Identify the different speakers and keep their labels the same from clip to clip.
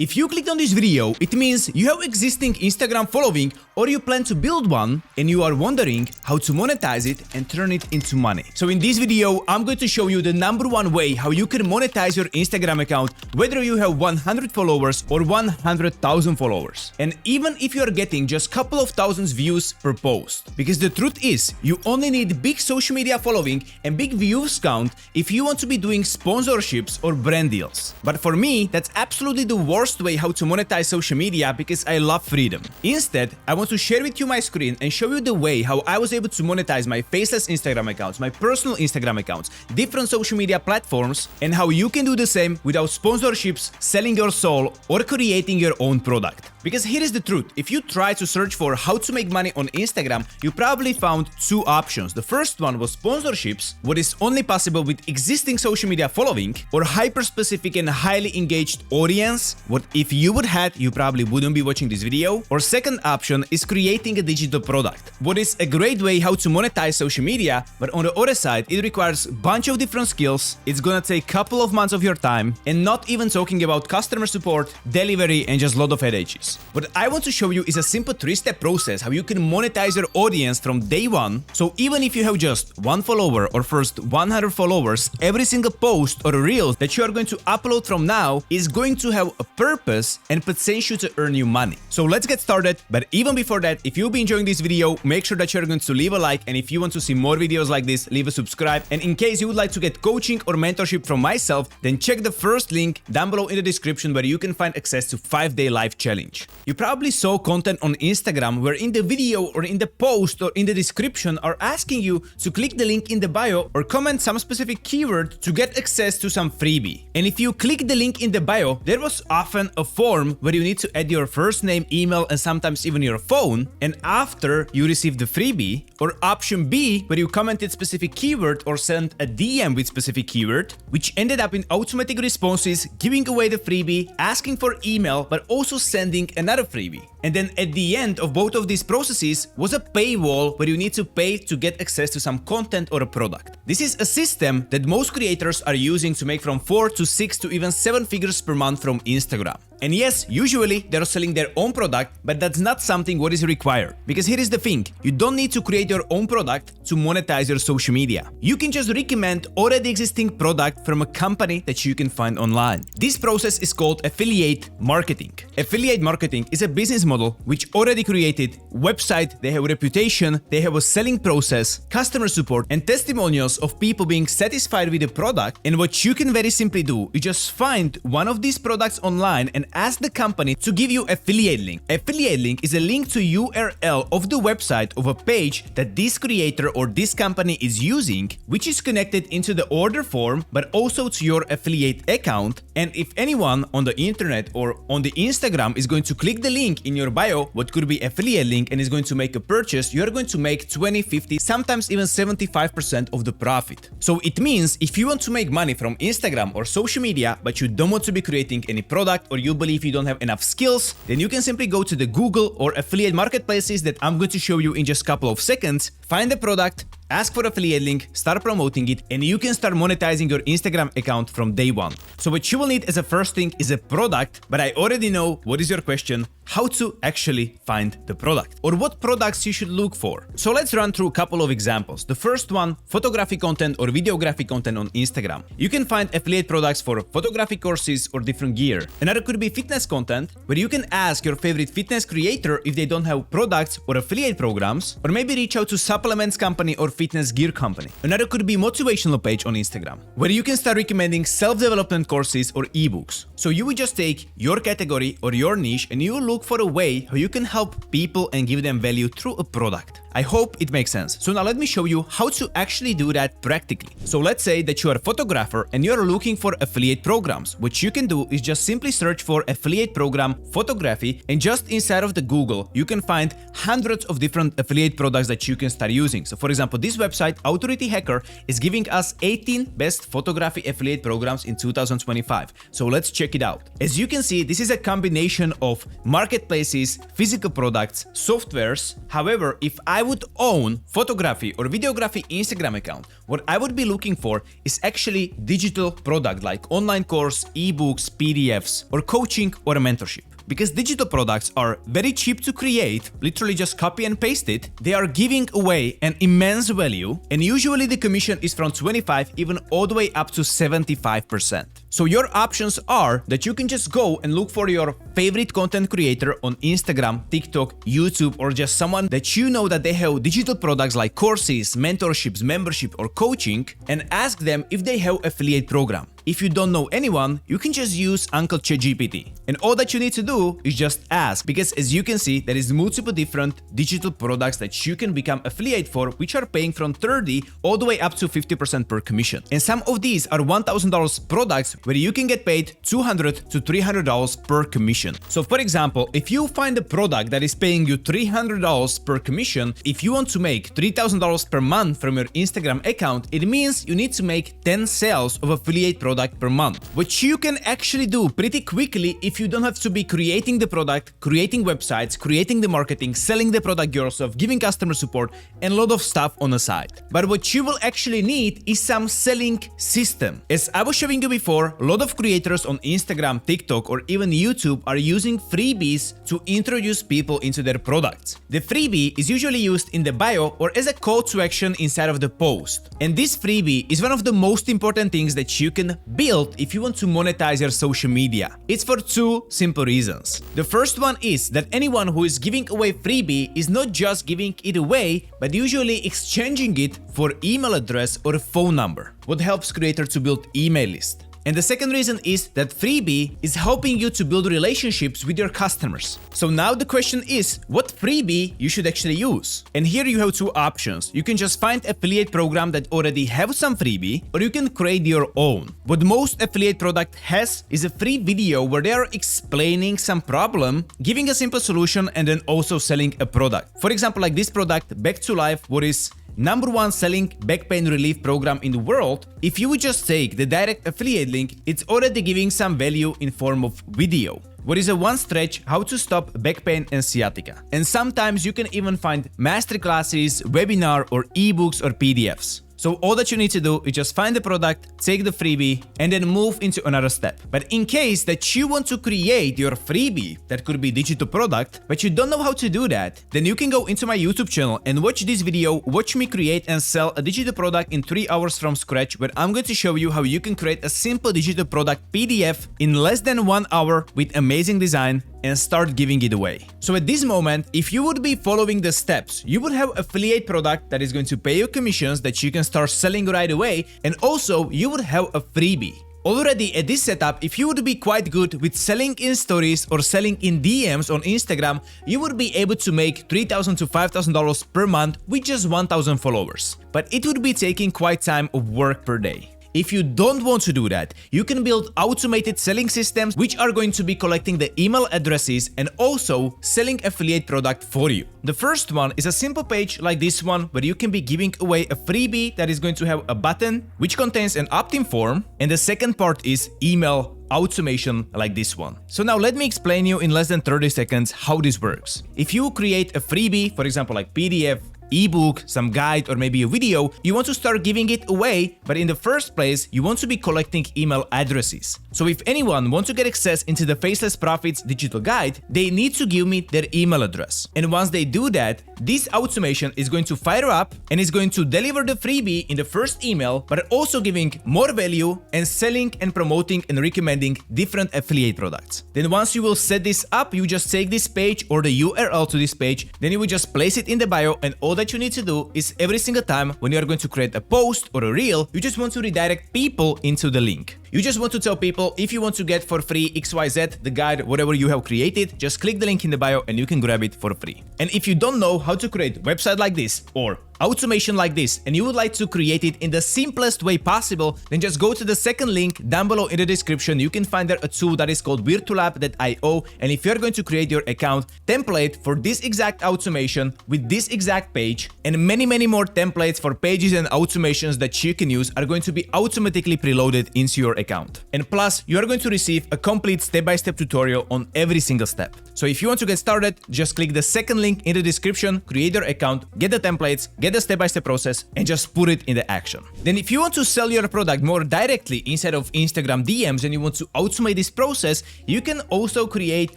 Speaker 1: If you clicked on this video, it means you have existing Instagram following or you plan to build one and you are wondering how to monetize it and turn it into money. So in this video, I'm going to show you the #1 way how you can monetize your Instagram account, whether you have 100 followers or 100,000 followers. And even if you are getting just couple of thousands views per post. Because the truth is, you only need big social media following and big views count if you want to be doing sponsorships or brand deals. But for me, that's absolutely the worst way how to monetize social media because I love freedom. Instead, I want to share with you my screen and show you the way how I was able to monetize my Faceless Instagram accounts, my personal Instagram accounts, different social media platforms, and how you can do the same without sponsorships, selling your soul, or creating your own product. Because here is the truth, if you try to search for how to make money on Instagram, you probably found two options. The first one was sponsorships, what is only possible with existing social media following, or hyper-specific and highly engaged audience, what if you would have, you probably wouldn't be watching this video. Or second option is creating a digital product, what is a great way how to monetize social media, but on the other side, it requires a bunch of different skills, it's gonna take a couple of months of your time, and not even talking about customer support, delivery, and just a lot of headaches. What I want to show you is a simple 3-step process how you can monetize your audience from day one. So even if you have just 1 follower or first 100 followers, every single post or reel that you are going to upload from now is going to have a purpose and potential to earn you money. So let's get started. But even before that, if you've been enjoying this video, make sure that you're going to leave a like. And if you want to see more videos like this, leave a subscribe. And in case you would like to get coaching or mentorship from myself, then check the first link down below in the description where you can find access to 5-day live challenge. You probably saw content on Instagram where in the video or in the post or in the description are asking you to click the link in the bio or comment some specific keyword to get access to some freebie. And if you click the link in the bio, there was often a form where you need to add your first name, email, and sometimes even your phone. And after you receive the freebie, or option B, where you commented specific keyword or sent a DM with specific keyword, which ended up in automatic responses, giving away the freebie, asking for email, but also sending another freebie. And then at the end of both of these processes was a paywall where you need to pay to get access to some content or a product. This is a system that most creators are using to make from 4 to 6 to even 7 figures per month from Instagram. And yes, usually they're selling their own product, but that's not something what is required. Because here is the thing, you don't need to create your own product to monetize your social media. You can just recommend already existing product from a company that you can find online. This process is called affiliate marketing. Affiliate marketing is a business model which already created website, they have a reputation, they have a selling process, customer support, and testimonials of people being satisfied with the product. And what you can very simply do is just find one of these products online and ask the company to give you affiliate link. Affiliate link is a link to URL of the website of a page that this creator or this company is using, which is connected into the order form, but also to your affiliate account. And if anyone on the internet or on the Instagram is going to click the link in your bio, what could be affiliate link, and is going to make a purchase, you're going to make 20, 50, sometimes even 75% of the profit. So it means if you want to make money from Instagram or social media, but you don't want to be creating any product or you believe you don't have enough skills, then you can simply go to the Google or affiliate marketplaces that I'm going to show you in just a couple of seconds, find the product, ask for affiliate link, start promoting it, and you can start monetizing your Instagram account from day one. So what you will need as a first thing is a product, but I already know what is your question, how to actually find the product or what products you should look for. So let's run through a couple of examples. The first one, photography content or videography content on Instagram. You can find affiliate products for photography courses or different gear. Another could be fitness content where you can ask your favorite fitness creator if they don't have products or affiliate programs, or maybe reach out to supplements company or fitness gear company. Another could be motivational page on Instagram where you can start recommending self-development courses or ebooks. So you would just take your category or your niche and you will look for a way how you can help people and give them value through a product. I hope it makes sense. So now let me show you how to actually do that practically. So let's say that you are a photographer and you're looking for affiliate programs. What you can do is just simply search for affiliate program photography, and just inside of the Google, you can find hundreds of different affiliate products that you can start using. So for example, this website, Authority Hacker, is giving us 18 best photography affiliate programs in 2025. So let's check it out. As you can see, this is a combination of marketing marketplaces, physical products, softwares. However, if I would own photography or videography Instagram account, what I would be looking for is actually digital product like online course, ebooks, PDFs, or coaching or a mentorship. Because digital products are very cheap to create, literally just copy and paste it, they are giving away an immense value, and usually the commission is from 25 even all the way up to 75%. So your options are that you can just go and look for your favorite content creator on Instagram, TikTok, YouTube, or just someone that you know that they have digital products like courses, mentorships, membership, or coaching, and ask them if they have affiliate program. If you don't know anyone, you can just use Uncle ChatGPT. And all that you need to do is just ask, because as you can see, there is multiple different digital products that you can become affiliate for, which are paying from 30 all the way up to 50% per commission. And some of these are $1,000 products where you can get paid $200 to $300 per commission. So for example, if you find a product that is paying you $300 per commission, if you want to make $3,000 per month from your Instagram account, it means you need to make 10 sales of affiliate product per month, which you can actually do pretty quickly if you don't have to be creating the product, creating websites, creating the marketing, selling the product yourself, giving customer support, and a lot of stuff on the side. But what you will actually need is some selling system. As I was showing you before, a lot of creators on Instagram, TikTok, or even YouTube are using freebies to introduce people into their products. The freebie is usually used in the bio or as a call to action inside of the post. And this freebie is one of the most important things that you can build if you want to monetize your social media. It's for two simple reasons. The first one is that anyone who is giving away freebie is not just giving it away, but usually exchanging it for email address or phone number, what helps creator to build email list. And the second reason is that freebie is helping you to build relationships with your customers. So now the question is, what freebie you should actually use? And here you have two options. You can just find affiliate program that already have some freebie, or you can create your own. What most affiliate product has is a free video where they are explaining some problem, giving a simple solution, and then also selling a product. For example, like this product, Back to Life, what is #1 selling back pain relief program in the world. If you would just take the direct affiliate link, it's already giving some value in form of video. What is a one stretch how to stop back pain and sciatica. And sometimes you can even find masterclasses, webinar, or ebooks or PDFs. So all that you need to do is just find the product, take the freebie, and then move into another step. But in case that you want to create your freebie, that could be digital product, but you don't know how to do that, then you can go into my YouTube channel and watch this video, watch me create and sell a digital product in 3 hours from scratch, where I'm going to show you how you can create a simple digital product PDF in less than 1 hour with amazing design and start giving it away. So at this moment, if you would be following the steps, you would have affiliate product that is going to pay you commissions that you can start selling right away, and also you would have a freebie. Already at this setup, if you would be quite good with selling in stories or selling in DMs on Instagram, you would be able to make $3,000 to $5,000 per month with just 1,000 followers. But it would be taking quite time of work per day. If you don't want to do that, you can build automated selling systems which are going to be collecting the email addresses and also selling affiliate product for you. The first one is a simple page like this one, where you can be giving away a freebie that is going to have a button which contains an opt-in form, and the second part is email automation like this one. So now let me explain you in less than 30 seconds how this works. If you create a freebie, for example like PDF, ebook, some guide, or maybe a video, you want to start giving it away, but in the first place, you want to be collecting email addresses. So if anyone wants to get access into the Faceless Profits digital guide, they need to give me their email address. And once they do that, this automation is going to fire up and is going to deliver the freebie in the first email, but also giving more value and selling and promoting and recommending different affiliate products. Then once you will set this up, you just take this page or the URL to this page, then you will just place it in the bio, and all that you need to do is every single time when you are going to create a post or a reel, you just want to redirect people into the link. You just want to tell people, if you want to get for free XYZ, the guide, whatever you have created, just click the link in the bio and you can grab it for free. And if you don't know how to create a website like this, or automation like this and you would like to create it in the simplest way possible, then just go to the second link down below in the description. You can find there a tool that is called virtualapp.io, and if you're going to create your account template for this exact automation with this exact page and many more templates for pages and automations that you can use are going to be automatically preloaded into your account. And plus, you are going to receive a complete step-by-step tutorial on every single step. So if you want to get started, just click the second link in the description, create your account, get the templates, get the step-by-step process, and just put it into action. Then if you want to sell your product more directly instead of Instagram DMs and you want to automate this process, you can also create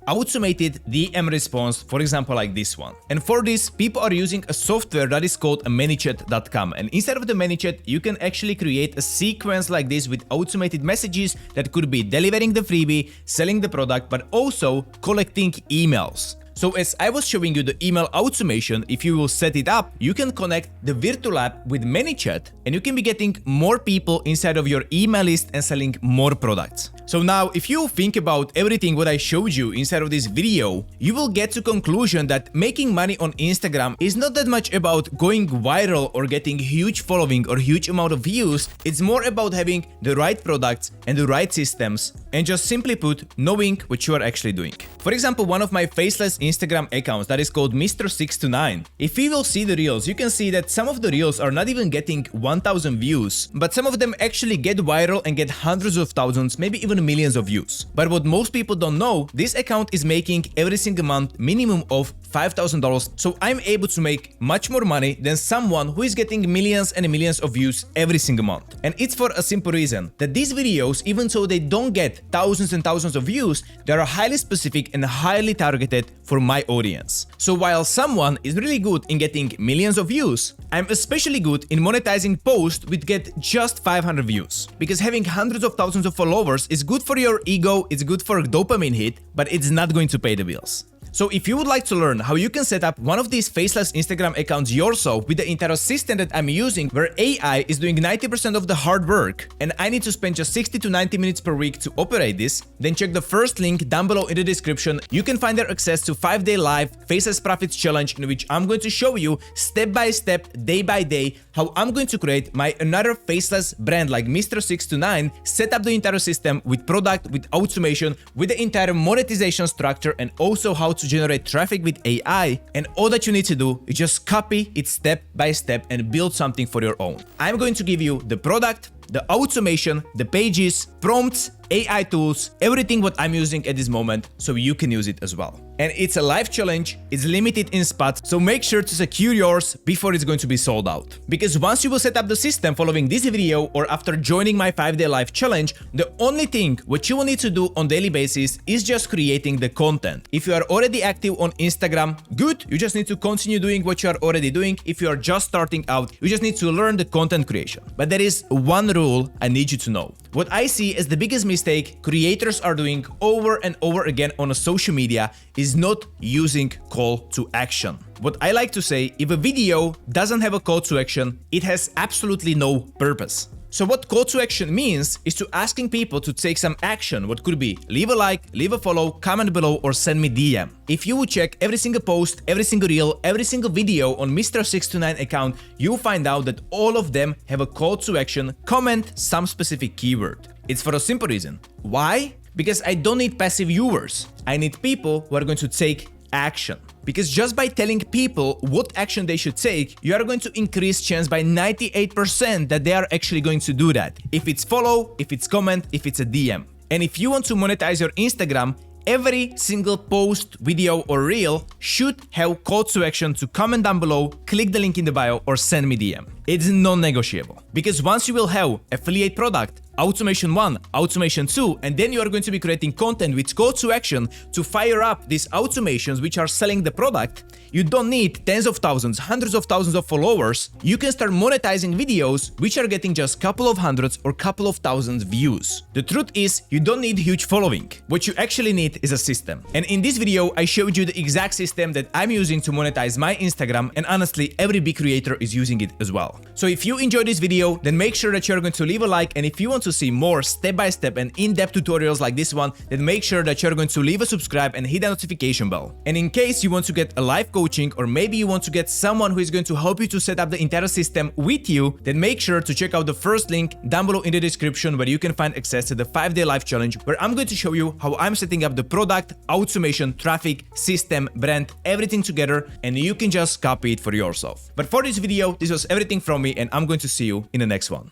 Speaker 1: automated DM response, for example, like this one. And for this, people are using a software that is called a ManyChat.com. And instead of the ManyChat, you can actually create a sequence like this with automated messages that could be delivering the freebie, selling the product, but also collecting emails. So as I was showing you the email automation, if you will set it up, you can connect the virtual app with ManyChat and you can be getting more people inside of your email list and selling more products. So now, if you think about everything what I showed you inside of this video, you will get to conclusion that making money on Instagram is not that much about going viral or getting huge following or huge amount of views. It's more about having the right products and the right systems and just simply put, knowing what you are actually doing. For example, one of my Faceless Instagram accounts that is called Mr.629. If we will see the reels, you can see that some of the reels are not even getting 1000 views, but some of them actually get viral and get hundreds of thousands, maybe even millions of views. But what most people don't know, this account is making every single month minimum of $5,000, so I'm able to make much more money than someone who is getting millions and millions of views every single month. And it's for a simple reason, that these videos, even though they don't get thousands and thousands of views, they are highly specific and highly targeted for my audience. So while someone is really good in getting millions of views, I'm especially good in monetizing posts which get just 500 views. Because having hundreds of thousands of followers is good for your ego, it's good for a dopamine hit, but it's not going to pay the bills. So if you would like to learn how you can set up one of these Faceless Instagram accounts yourself with the entire system that I'm using, where AI is doing 90% of the hard work and I need to spend just 60 to 90 minutes per week to operate this, then check the first link down below in the description. You can find there access to 5-day live Faceless Profits Challenge, in which I'm going to show you step by step, day by day, how I'm going to create my another faceless brand like Mr.629, set up the entire system with product, with automation, with the entire monetization structure, and also how to generate traffic with AI. And all that you need to do is just copy it step by step and build something for your own. I'm going to give you the product, the automation, the pages, prompts, AI tools, everything what I'm using at this moment, so you can use it as well. And it's a live challenge, it's limited in spots, so make sure to secure yours before it's going to be sold out. Because once you will set up the system following this video or after joining my 5-day live challenge, the only thing what you will need to do on daily basis is just creating the content. If you are already active on Instagram, good, you just need to continue doing what you are already doing. If you are just starting out, you just need to learn the content creation. But there is one rule I need you to know. What I see as the biggest mistake creators are doing over and over again on a social media is not using call to action. What I like to say, if a video doesn't have a call to action, it has absolutely no purpose. So what call to action means is to asking people to take some action. What could be leave a like, leave a follow, comment below, or send me DM. If you would check every single post, every single reel, every single video on Mr.629 account, you'll find out that all of them have a call to action, comment some specific keyword. It's for a simple reason. Why? Because I don't need passive viewers. I need people who are going to take action. Because just by telling people what action they should take, you are going to increase chance by 98% that they are actually going to do that. If it's follow, if it's comment, if it's a DM. And if you want to monetize your Instagram, every single post, video, or reel should have call to action to comment down below, click the link in the bio, or send me DM. It's non-negotiable. Because once you will have affiliate product, Automation 1, Automation 2, and then you are going to be creating content with call to action to fire up these automations which are selling the product, you don't need tens of thousands, hundreds of thousands of followers. You can start monetizing videos which are getting just couple of hundreds or couple of thousands views. The truth is, you don't need huge following. What you actually need is a system. And in this video, I showed you the exact system that I'm using to monetize my Instagram, and honestly, every big creator is using it as well. So if you enjoyed this video, then make sure that you're going to leave a like, and if you want to to see more step-by-step and in-depth tutorials like this one, then make sure that you're going to leave a subscribe and hit the notification bell. And in case you want to get a live coaching, or maybe you want to get someone who is going to help you to set up the entire system with you, then make sure to check out the first link down below in the description, where you can find access to the 5-day live challenge, where I'm going to show you how I'm setting up the product, automation, traffic, system, brand, everything together, and you can just copy it for yourself. But for this video, this was everything from me, and I'm going to see you in the next one.